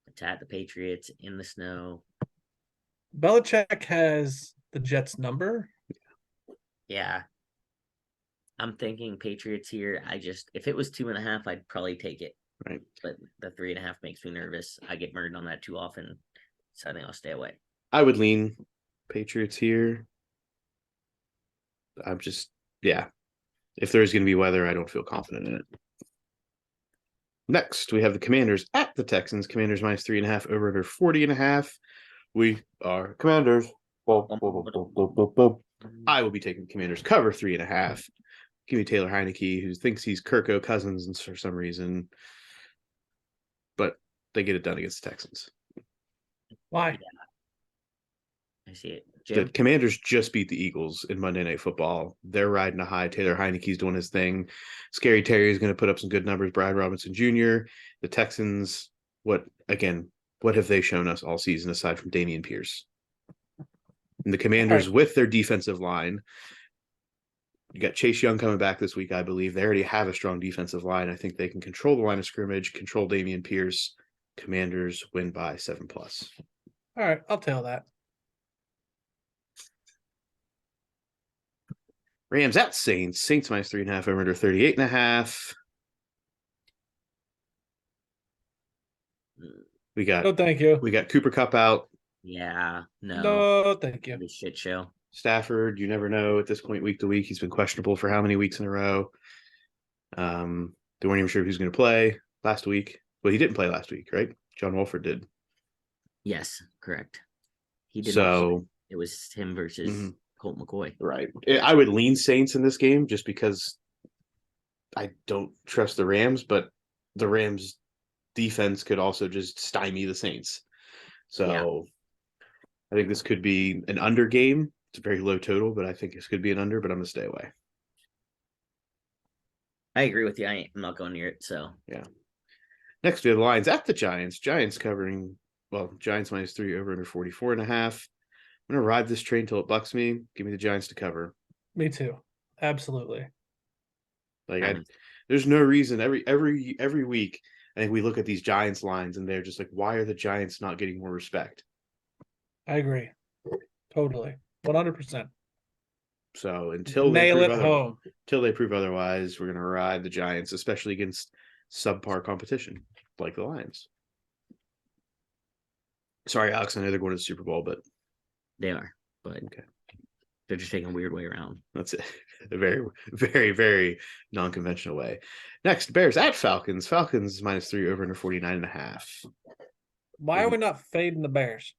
It's at the Patriots in the snow. Belichick has the Jets number. Yeah. I'm thinking Patriots here. If it was 2.5, I'd probably take it. Right. But the 3.5 makes me nervous. I get burned on that too often. So I think I'll stay away. I would lean Patriots here. If there's going to be weather, I don't feel confident in it. Next, we have the Commanders at the Texans. Commanders minus 3.5, over under 40.5. We are Commanders. I will be taking Commanders cover 3.5. Give me Taylor Heineke, who thinks he's Kirko Cousins and for some reason. But they get it done against the Texans. Why? Yeah. I see it. Jim? The Commanders just beat the Eagles in Monday Night Football. They're riding a high. Taylor Heineke's doing his thing. Scary Terry is going to put up some good numbers. Brad Robinson Jr. The Texans, what have they shown us all season aside from Dameon Pierce? And the Commanders with their defensive line You got Chase Young coming back this week, I believe. They already have a strong defensive line. I think they can control the line of scrimmage, control Dameon Pierce. Commanders win by 7+. All right, I'll tell that. Rams at Saints. Saints minus 3.5 over under 38.5. We got No, thank you. we got Cooper Kupp out. Yeah, no. No, thank you. Be shit show. Stafford, you never know at this point, week to week. He's been questionable for how many weeks in a row. They weren't even sure if he was going to play last week. Well, he didn't play last week, right? John Wolford did. Yes, correct. He did not play. So It was him versus Colt McCoy. right, I would lean Saints in this game just because I don't trust the Rams, but the Rams defense could also just stymie the Saints. So I think this could be an under game. It's a very low total, but I think this could be an under, but I'm going to stay away. I agree with you. I'm not going near it. So yeah. Next, we have the Lions at the Giants. Giants covering, Giants minus 3 over under 44.5. I'm going to ride this train till it bucks me. Give me the Giants to cover. Me too. Absolutely. There's no reason every week. I think we look at these Giants lines and they're just like, why are the Giants not getting more respect? I agree. Totally. 100%. So until nail it home. Until they prove otherwise, we're going to ride the Giants, especially against subpar competition like the Lions. Sorry, Alex, I know they're going to the Super Bowl, but they are. But okay, they're just taking a weird way around. That's it. A very, very, very non-conventional way. Next, Bears at Falcons. Falcons minus 3 over under 49.5. Why are we not fading the Bears?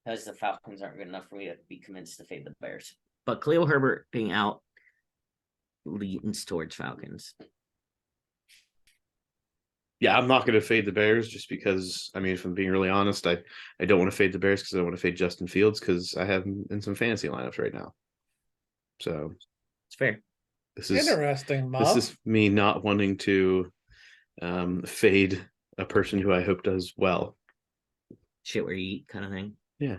Because the Falcons aren't good enough for me to be convinced to fade the Bears. But Khalil Herbert being out leans towards Falcons. Yeah, I'm not going to fade the Bears just because, if I'm being really honest, I don't want to fade the Bears because I want to fade Justin Fields because I have him in some fantasy lineups right now. So it's fair. This is interesting, Mom. This is me not wanting to fade a person who I hope does well. Shit where you eat kind of thing. Yeah.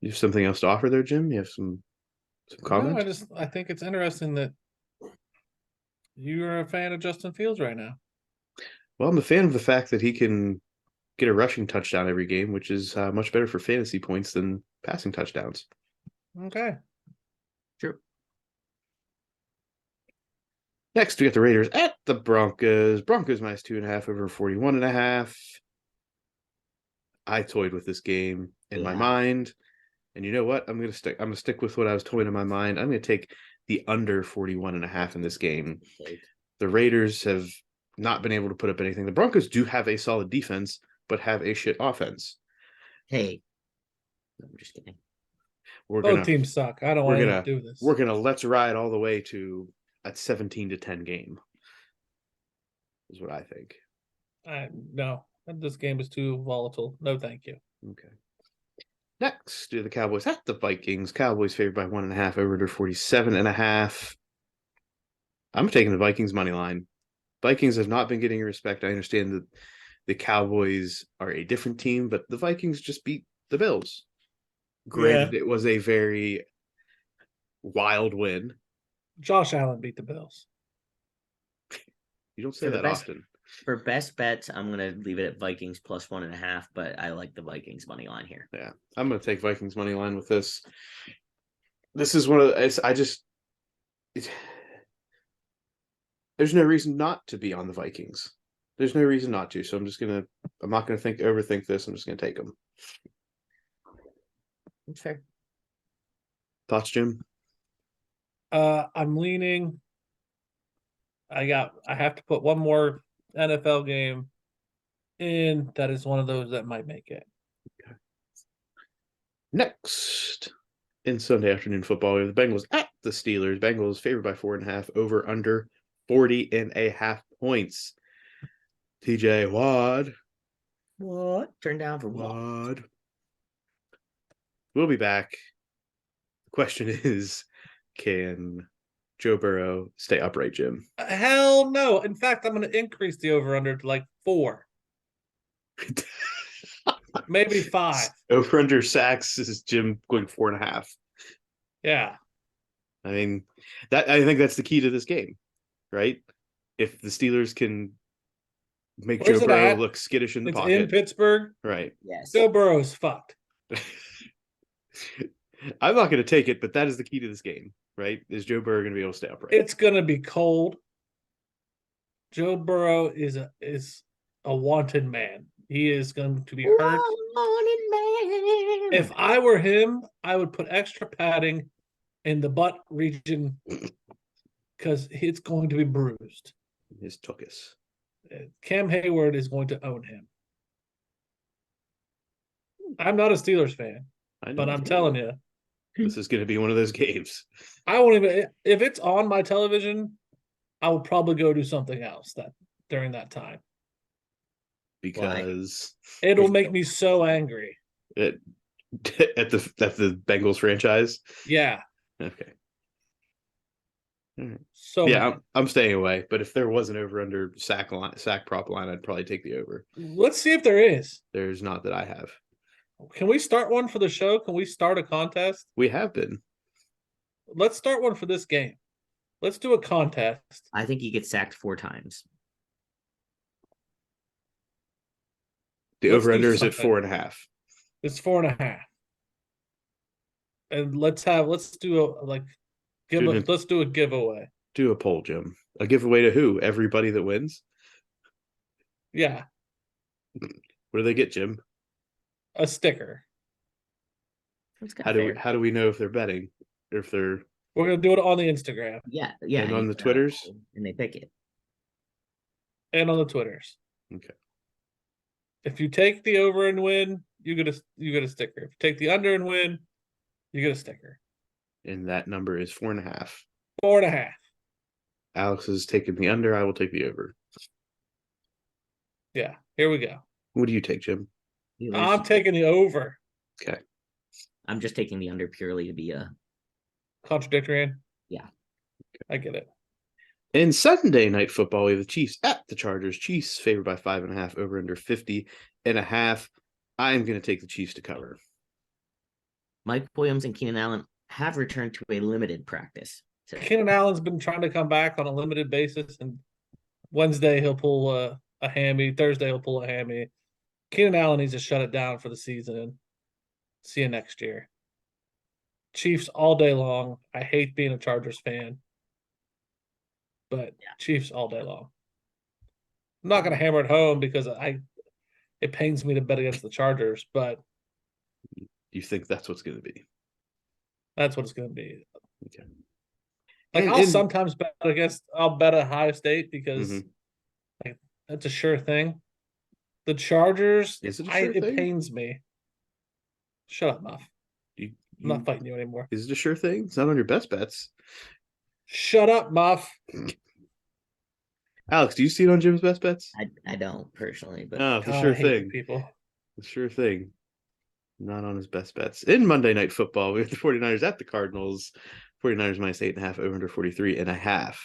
You have something else to offer there, Jim? You have some comments? No, I think it's interesting that you're a fan of Justin Fields right now. Well, I'm a fan of the fact that he can get a rushing touchdown every game, which is much better for fantasy points than passing touchdowns. Okay. True. Next, we got the Raiders at the Broncos. Broncos minus 2.5 over 41.5. I toyed with this game in my mind. And you know what? I'm gonna stick with what I was toying in my mind. I'm gonna take the under 41.5 in this game. The Raiders have not been able to put up anything. The Broncos do have a solid defense, but have a shit offense. Hey. I'm just kidding. Both teams suck. I don't want to do this. We're gonna let's ride all the way to a 17-10 game. Is what I think. No. This game is too volatile. No, thank you. Okay. Next, do the Cowboys at the Vikings. Cowboys favored by 1.5 over under 47.5. I'm taking the Vikings money line. Vikings have not been getting respect. I understand that the Cowboys are a different team, but the Vikings just beat the Bills. Granted, It was a very wild win. Josh Allen beat the Bills. You don't say that often. For best bets, I'm going to leave it at Vikings plus 1.5, but I like the Vikings money line here. Yeah, I'm going to take Vikings money line with this. This is one of the, there's no reason not to be on the Vikings. There's no reason not to. So I'm not going to overthink this. I'm just going to take them. That's fair. Thoughts, Jim? I'm leaning. I have to put one more NFL game in. That is one of those that might make it. Okay. Next, in Sunday afternoon football, we have the Bengals at the Steelers. Bengals favored by 4.5 over under 40.5 points. TJ Watt. What? Turn down for Watt. We'll be back. The question is, can Joe Burrow stay upright, Jim? Hell no. In fact, I'm going to increase the over-under to like 4. Maybe 5. Over-under sacks is Jim going 4.5. Yeah. I mean, I think that's the key to this game, right? If the Steelers can make Where's Joe it Burrow at? look skittish in the It's in pocket, Pittsburgh. right? Yes. Joe Burrow's fucked. I'm not going to take it, but that is the key to this game, right? Is Joe Burrow going to be able to stay upright? It's gonna be cold. Joe Burrow is a wanted man. He is going to be hurt. Wanted man. If I were him, I would put extra padding in the butt region because it's going to be bruised. His tuchus. Cam Hayward is going to own him. I'm not a Steelers fan, I know. but I'm telling you, This is going to be one of those games. I won't even. If it's on my television, I will probably go do something else during that time. Because It'll make me so angry. at the Bengals franchise. Yeah. Okay. So yeah, I'm staying away. But if there was an over under sack prop line, I'd probably take the over. Let's see if there is. There's not that I have. Can we start one for the show? Can we start a contest? We have been. Let's start one for this game. Let's do a contest. I think he gets sacked 4 times. The Let's over do under is at something. 4.5. It's 4.5. And let's do a let's do a giveaway. Do a poll, Jim. A giveaway to who? Everybody that wins? Yeah. What do they get, Jim? A sticker. How do we know if they're betting? Or if they're We're gonna do it on the Instagram. Yeah. and on the Twitters? And they pick it. And on the Twitters. Okay. If you take the over and win, you get a sticker. If you take the under and win, you get a sticker. And that number is 4.5. 4.5. Alex is taking the under. I will take the over. Yeah. Here we go. What do you take, Jim? I'm taking the over. Okay. I'm just taking the under purely to be a Contradictory. Yeah. I get it. In Sunday night football, we have the Chiefs at the Chargers. Chiefs favored by 5.5, over under 50.5. I'm going to take the Chiefs to cover. Mike Williams and Keenan Allen have returned to a limited practice. So Keenan Allen's been trying to come back on a limited basis, and Wednesday he'll pull a hammy. Thursday he'll pull a hammy. Keenan Allen needs to shut it down for the season and see you next year. Chiefs all day long. I hate being a Chargers fan, but Chiefs all day long. I'm not going to hammer it home because it pains me to bet against the Chargers, but You think that's what's going to be? that's what it's going to be. Okay. Like And- I'll and- sometimes bet against. I'll bet Ohio State because Mhm. like that's a sure thing. The Chargers, Is it a sure it thing? pains me. Shut up, Muff. I'm not fighting you anymore. Is it a sure thing? It's not on your best bets. Shut up, Muff. Alex, do you see it on Jim's best bets? I don't personally, but No, it's a God, sure I hate you thing. people. It's a sure thing. Not on his best bets. In Monday Night Football, we have the 49ers at the Cardinals. 49ers minus 8.5, over under 43.5.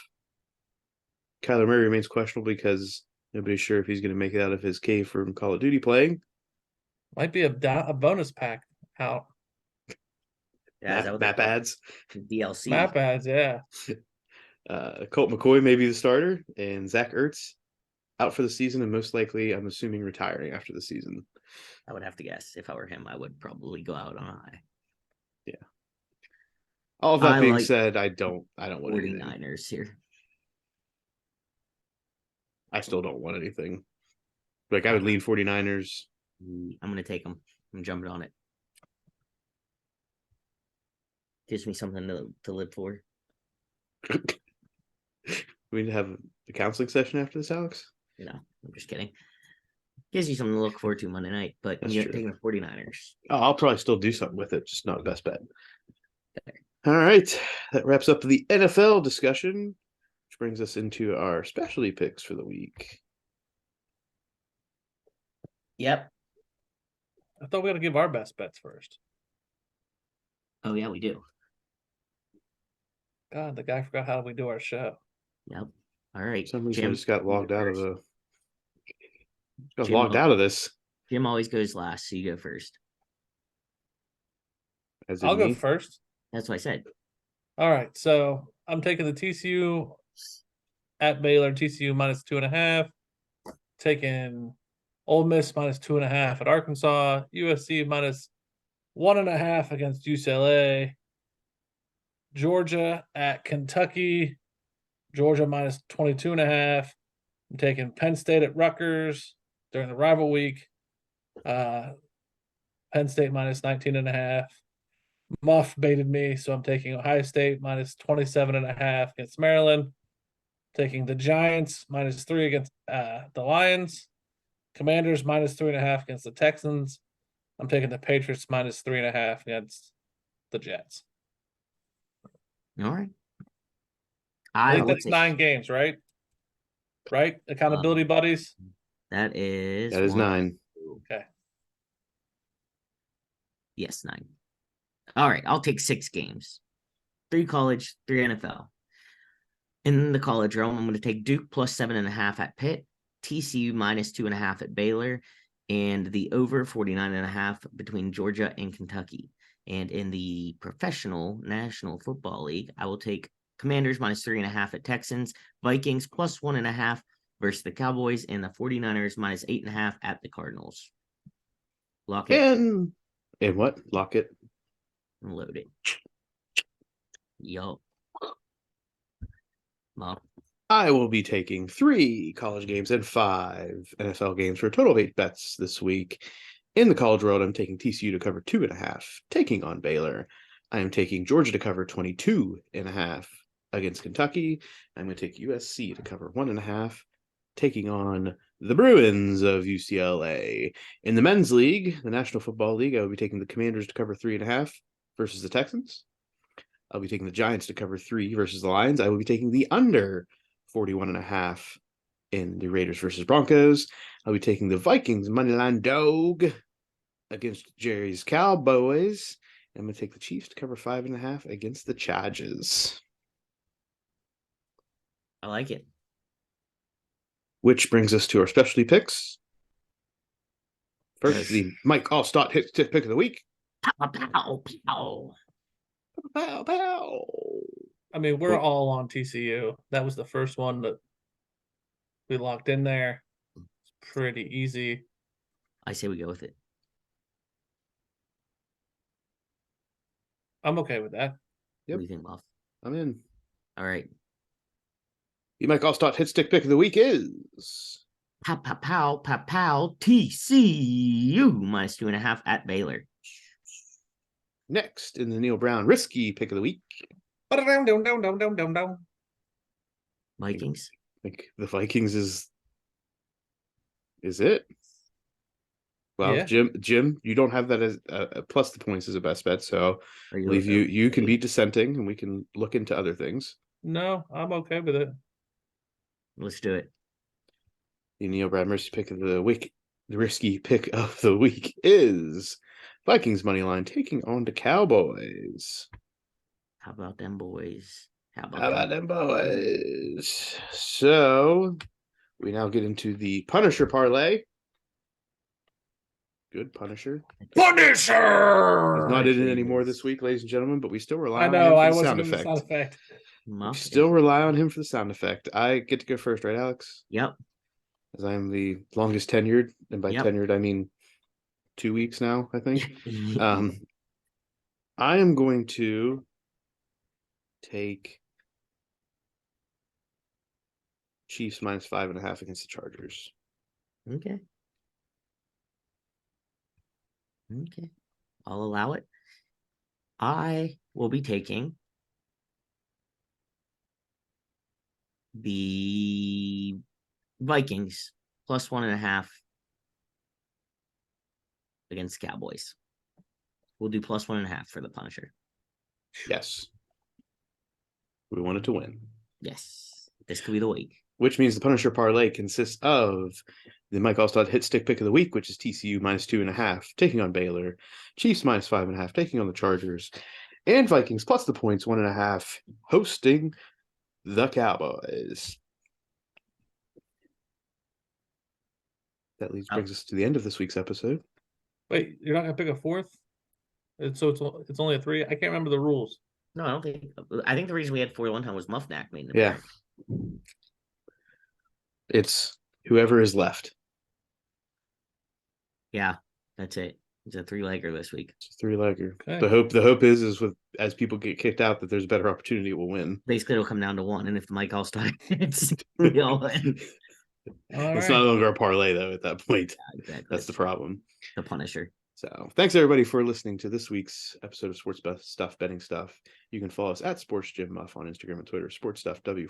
Kyler Murray remains questionable because nobody's sure if he's going to make it out of his cave from Call of Duty playing. Might be a bonus pack out. yeah, is that what they Map call it? ads. DLC. Map ads, yeah. Colt McCoy may be the starter, and Zach Ertz out for the season, and most likely, I'm assuming, retiring after the season. I would have to guess. If I were him, I would probably go out on a high. All of that I being like said, I don't want anything. 49ers here. I still don't want anything. Like, I would lean 49ers. I'm going to take them. I'm jumping on it. Gives me something to live for. We need to have a counseling session after this, Alex. I'm just kidding. Gives you something to look forward to Monday night, but That's you're true. taking the 49ers. Oh, I'll probably still do something with it, just not best bet. All right, that wraps up the NFL discussion, which brings us into our specialty picks for the week. Yep. I thought we had to give our best bets first. Oh, yeah, we do. God, the guy forgot how we do our show. Yep. All right. For some reason, I Jim, just got you logged go out of first. Got Jim, logged out of this. Jim always goes last, so you go first. As in I'll go me. first. That's what I said. All right, so I'm taking the TCU at Baylor. TCU minus 2.5. Taking Ole Miss minus 2.5 at Arkansas. USC minus 1.5 against UCLA. Georgia at Kentucky. Georgia minus 22.5. I'm taking Penn State at Rutgers during the rival week. Penn State minus 19.5. Muff baited me, so I'm taking Ohio State minus 27.5 against Maryland. Taking the Giants minus 3 against the Lions. Commanders minus 3.5 against the Texans. I'm taking the Patriots minus 3.5 against the Jets. All right. I think will that's take- 9 games, right? Right? Accountability buddies. That is 9. Okay. Yes, 9. All right, I'll take 6 games. 3 college, 3 NFL. In the college realm, I'm going to take Duke plus 7.5 at Pitt, TCU minus 2.5 at Baylor, and the over 49.5 between Georgia and Kentucky. And in the professional National Football League, I will take Commanders minus 3.5 at Texans, Vikings plus 1.5 versus the Cowboys, and the 49ers minus 8.5 at the Cardinals. Lock it And what? Lock it. and load it. Yup. Well, I will be taking 3 college games and 5 NFL games for a total of 8 bets this week. In the college world, I'm taking TCU to cover 2.5, taking on Baylor. I am taking Georgia to cover 22.5 against Kentucky. I'm going to take USC to cover 1.5, taking on the Bruins of UCLA. In the men's league, the National Football League, I will be taking the Commanders to cover 3.5 versus the Texans. I'll be taking the Giants to cover 3 versus the Lions. I will be taking the under 41.5 in the Raiders versus Broncos. I'll be taking the Vikings moneyline dog against Jerry's Cowboys. I'm going to take the Chiefs to cover 5.5 against the Chargers. I like it. Which brings us to our specialty picks. First, Yes. the Mike Allstott hit pick of the week. Pow, pow, pow. Pow, pow. I mean, we're all on TCU. That was the first one that we locked in there. It's pretty easy. I say we go with it. I'm okay with that. Yep. What do you think, Buff? I'm in. All right. The Mike Allstott hit stick pick of the week is Pow, pow, pow, pow, pow. TCU minus 2.5 at Baylor. next in the Neil Brown risky pick of the week. Vikings. I think the Vikings is it. Well, Yeah. Jim, you don't have that as plus the points as a best bet, so Are I believe you can okay? be dissenting, and we can look into other things. No, I'm okay with it. Let's do it. The Neil Brown risky pick of the week. The risky pick of the week is Vikings money line taking on the Cowboys. How about them boys? How about them boys? So we now get into the Punisher parlay. Good Punisher. Punisher! He's not in it anymore this week, ladies and gentlemen, but we still rely I on know, I him for the wasn't sound in the effect. sound effect. We still rely on him for the sound effect. I get to go first, right, Alex? Yep. As I am the longest tenured, and by Yep. tenured I mean 2 weeks now, I think. I am going to take Chiefs minus 5.5 against the Chargers. Okay. Okay. I'll allow it. I will be taking the Vikings plus 1.5 against Cowboys. We'll do plus 1.5 for the Punisher. Yes. We wanted to win. Yes. This could be the week. Which means the Punisher parlay consists of the Mike Allstott hit stick pick of the week, which is TCU minus 2.5, taking on Baylor, Chiefs minus 5.5, taking on the Chargers, and Vikings plus the points 1.5, hosting the Cowboys. That brings us to the end of this week's episode. Wait, you're not gonna pick a fourth? It's only a 3. I can't remember the rules. No, I don't think. I think the reason we had 41 time was Muffnack made an Yeah. appearance. It's whoever is left. Yeah, that's it. It's a 3-legger this week. It's a 3-legger. Okay. The hope is with as people get kicked out that there's a better opportunity we'll win. Basically, it'll come down to one, and if Mike all starts, we all win. All It's right. no longer a parlay though at that point. Yeah, exactly. That's the problem. The Punisher. So thanks everybody for listening to this week's episode of Sports Stuff Betting Stuff. You can follow us at Sports Jim Muff on Instagram and Twitter, sportsstuffw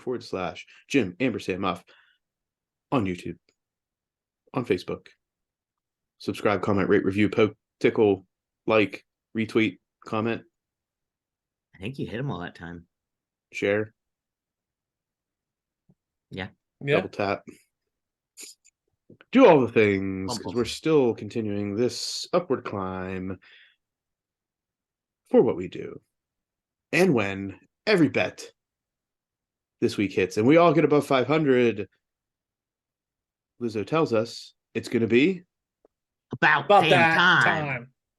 /Jim _ Muff on YouTube, on Facebook. Subscribe, comment, rate, review, poke, tickle, like, retweet, comment, I think you hit him all that time. share, Yeah. double tap. Do all the things because Bumble. we're still continuing this upward climb for what we do. And when every bet this week hits and we all get above 500, Lizzo tells us it's going to be About About damn that time. time.